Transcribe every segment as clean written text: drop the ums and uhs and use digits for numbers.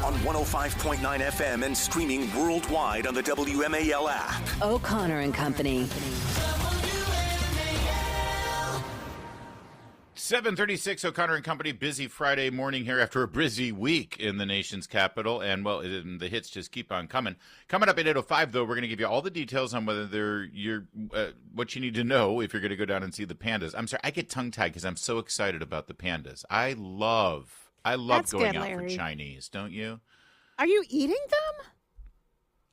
on 105.9 FM and streaming worldwide on the WMAL app. O'Connor and Company. 7:36, O'Connor and Company, busy Friday morning here after a busy week in the nation's capital, and well, the hits just keep on coming. Coming up at 8:05, though, we're going to give you all the details on whether you're what you need to know if you're going to go down and see the pandas. I'm sorry, I get tongue-tied because I'm so excited about the pandas. I love That's going good, out Larry. for Chinese, don't you? Are you eating them?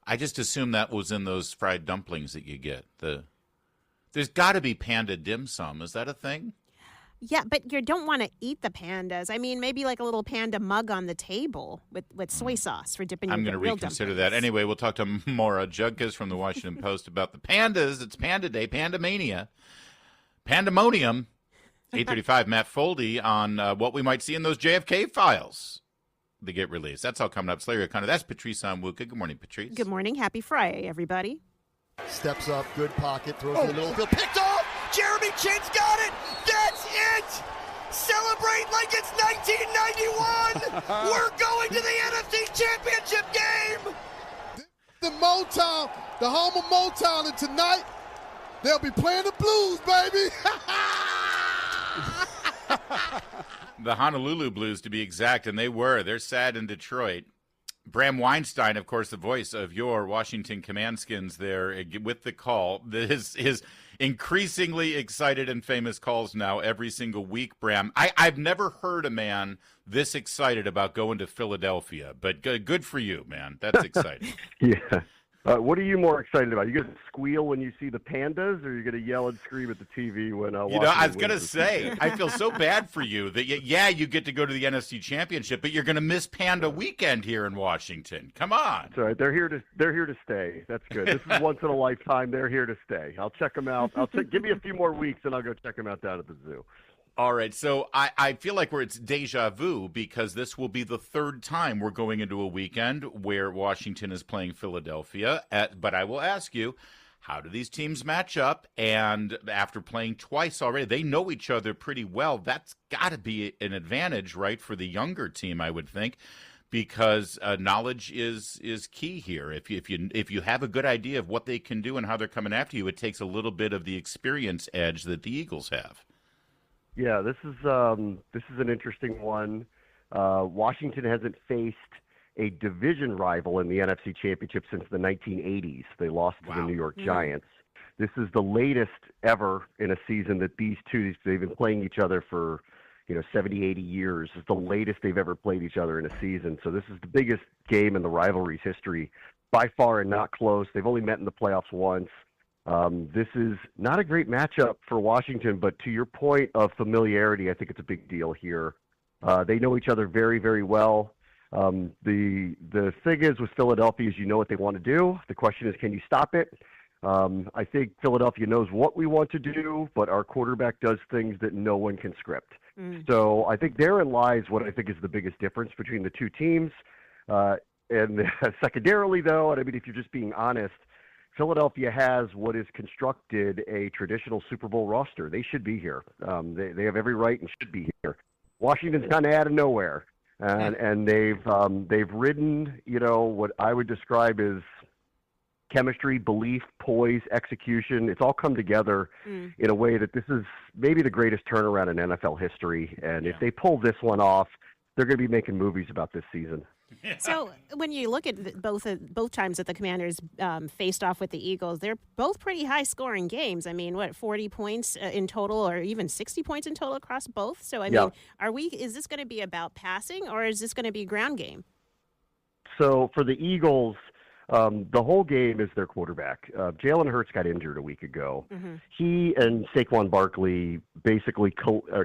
I just assume that was in those fried dumplings that you get. There's got to be panda dim sum. Is that a thing? Yeah, but you don't want to eat the pandas. I mean, maybe like a little panda mug on the table with soy sauce for dipping your I'm going to real reconsider dumplings. that. Anyway, we'll talk to Maura Judkis from the Washington Post about the pandas. It's Panda Day, Pandamania, Pandemonium. 8:35, Matt Foldy on what we might see in those JFK files that get released. That's all coming up. Larry O'Connor. That's Patrice Onwuka. Good morning, Patrice. Good morning. Happy Friday, everybody. Steps up, good pocket, throws in the middle field, picked off! Jeremy Chin's got it! That's it! Celebrate like it's 1991! We're going to the NFC Championship game! The Motown, the home of Motown, and tonight they'll be playing the blues, baby! The Honolulu Blues, to be exact, and they're sad in Detroit. Bram Weinstein, of course, the voice of your Washington Commandskins there with the call. His increasingly excited and famous calls now every single week, Bram. I've never heard a man this excited about going to Philadelphia, but good for you, man. That's exciting. Yeah. What are you more excited about? You going to squeal when you see the pandas, or are you going to yell and scream at the TV when Washington I was going to wins say, I feel so bad for you that, you get to go to the NFC Championship, but you're going to miss Panda Weekend here in Washington. Come on. That's all right. They're here to stay. That's good. This is once in a lifetime. They're here to stay. I'll check them out. Give me a few more weeks, and I'll go check them out down at the zoo. All right, so I feel like it's deja vu because this will be the third time we're going into a weekend where Washington is playing Philadelphia. But I will ask you, how do these teams match up? And after playing twice already, they know each other pretty well. That's got to be an advantage, right, for the younger team, I would think, because knowledge is key here. If you have a good idea of what they can do and how they're coming after you, it takes a little bit of the experience edge that the Eagles have. Yeah, this is an interesting one. Washington hasn't faced a division rival in the NFC Championship since the 1980s. They lost to the New York Giants. This is the latest ever in a season that they've been playing each other for 70, 80 years. It's the latest they've ever played each other in a season. So this is the biggest game in the rivalry's history by far, and not close. They've only met in the playoffs once. This is not a great matchup for Washington, but to your point of familiarity, I think it's a big deal here. They know each other very, very well. The thing is with Philadelphia is you know what they want to do. The question is, can you stop it? I think Philadelphia knows what we want to do, but our quarterback does things that no one can script. So I think therein lies what I think is the biggest difference between the two teams. And secondarily, though, and I mean, if you're just being honest, Philadelphia has what is constructed a traditional Super Bowl roster. They should be here. They have every right and should be here. Washington's kind of out of nowhere, and they've ridden what I would describe as chemistry, belief, poise, execution. It's all come together in a way that this is maybe the greatest turnaround in NFL history. And if they pull this one off, they're going to be making movies about this season. So when you look at both times that the Commanders faced off with the Eagles, they're both pretty high-scoring games. I mean, 40 points in total, or even 60 points in total across both? So, I mean, is this going to be about passing, or is this going to be a ground game? So for the Eagles, the whole game is their quarterback. Jalen Hurts got injured a week ago. He and Saquon Barkley basically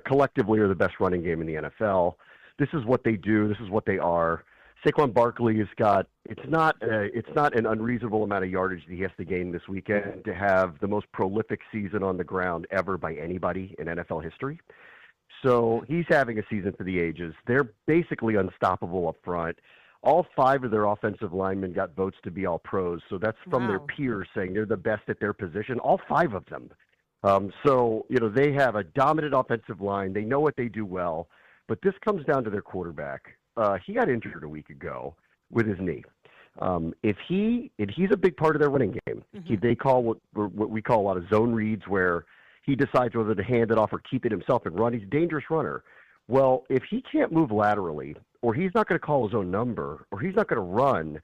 collectively are the best running game in the NFL. This is what they do. This is what they are. Saquon Barkley has got it's not an unreasonable amount of yardage that he has to gain this weekend to have the most prolific season on the ground ever by anybody in NFL history. So he's having a season for the ages. They're basically unstoppable up front. All 5 of their offensive linemen got votes to be all pros. So that's from their peers saying they're the best at their position, all 5 of them. So they have a dominant offensive line. They know what they do well. But this comes down to their quarterback. he got injured a week ago with his knee. If he's a big part of their running game, they call what we call a lot of zone reads, where he decides whether to hand it off or keep it himself and run. He's a dangerous runner. Well, if he can't move laterally, or he's not going to call his own number, or he's not going to run,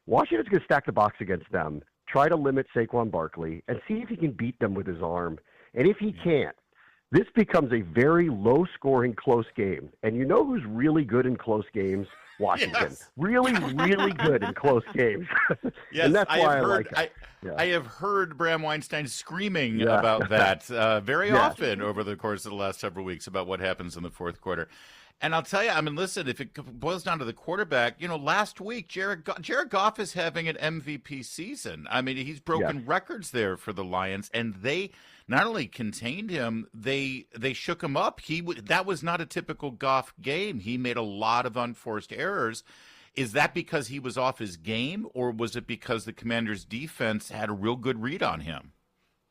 Washington's going to stack the box against them, try to limit Saquon Barkley, and see if he can beat them with his arm. And if he can't, this becomes a very low-scoring, close game. And you know who's really good in close games? Washington. Yes. Really, really good in close games. Yes, and that's why I like it. I have heard Bram Weinstein screaming about that very often over the course of the last several weeks about what happens in the fourth quarter. And I'll tell you, I mean, listen, if it boils down to the quarterback, last week, Jared Goff is having an MVP season. I mean, he's broken records there for the Lions, and they not only contained him, they shook him up. That was not a typical Goff game. He made a lot of unforced errors. Is that because he was off his game, or was it because the Commanders' defense had a real good read on him?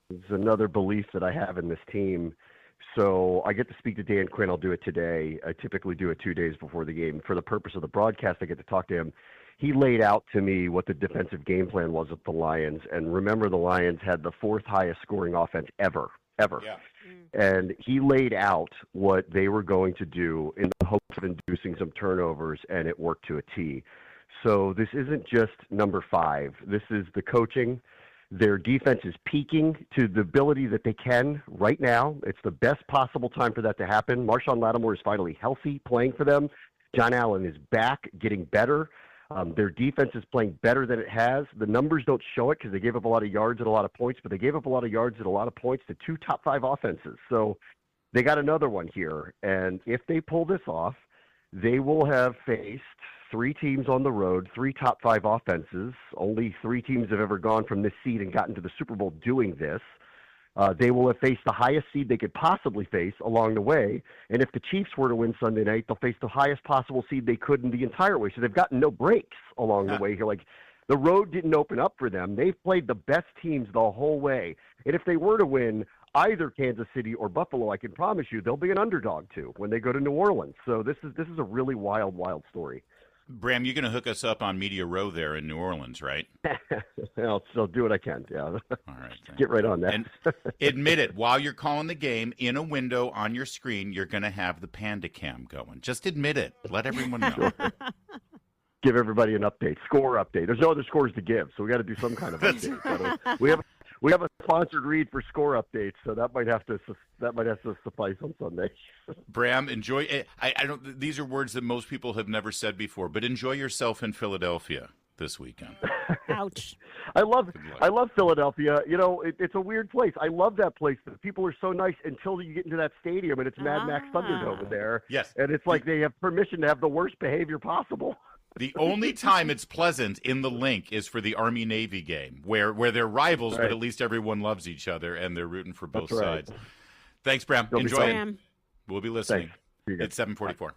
It's another belief that I have in this team. So I get to speak to Dan Quinn. I'll do it today. I typically do it 2 days before the game. For the purpose of the broadcast, I get to talk to him. He laid out to me what the defensive game plan was with the Lions. And remember, the Lions had the fourth highest scoring offense ever. Yeah. And he laid out what they were going to do in the hopes of inducing some turnovers, and it worked to a T. So this isn't just number 5. This is the coaching. Their defense is peaking to the ability that they can right now. It's the best possible time for that to happen. Marshawn Lattimore is finally healthy, playing for them. John Allen is back, getting better. Their defense is playing better than it has. The numbers don't show it because they gave up a lot of yards and a lot of points, but they gave up a lot of yards and a lot of points to 2 top 5 offenses. So they got another one here. And if they pull this off, they will have faced 3 teams on the road, 3 top 5 offenses. Only 3 teams have ever gone from this seed and gotten to the Super Bowl doing this. They will have faced the highest seed they could possibly face along the way. And if the Chiefs were to win Sunday night, they'll face the highest possible seed they could in the entire way. So they've gotten no breaks along the way here. Like, the road didn't open up for them. They've played the best teams the whole way. And if they were to win either Kansas City or Buffalo, I can promise you they'll be an underdog too when they go to New Orleans. So this is a really wild, wild story. Bram, you're going to hook us up on Media Row there in New Orleans, right? I'll do what I can, yeah. All right. Get right on that. And admit it, while you're calling the game, in a window on your screen, you're going to have the Panda Cam going. Just admit it. Let everyone know. Sure. Give everybody an update, score update. There's no other scores to give, so we got to do some kind of update. So we have a sponsored read for score updates, so that might have to suffice on Sunday. Bram, enjoy it. I don't. These are words that most people have never said before, but enjoy yourself in Philadelphia this weekend. Ouch. I love Philadelphia. It's a weird place. I love that place. The people are so nice until you get into that stadium and it's Mad Max Thunderdome there. Yes. And it's like they have permission to have the worst behavior possible. The only time it's pleasant in the Link is for the Army-Navy game, where they're rivals, right, but at least everyone loves each other and they're rooting for both sides. Thanks, Bram. Enjoy it. We'll be listening. It's 7:44.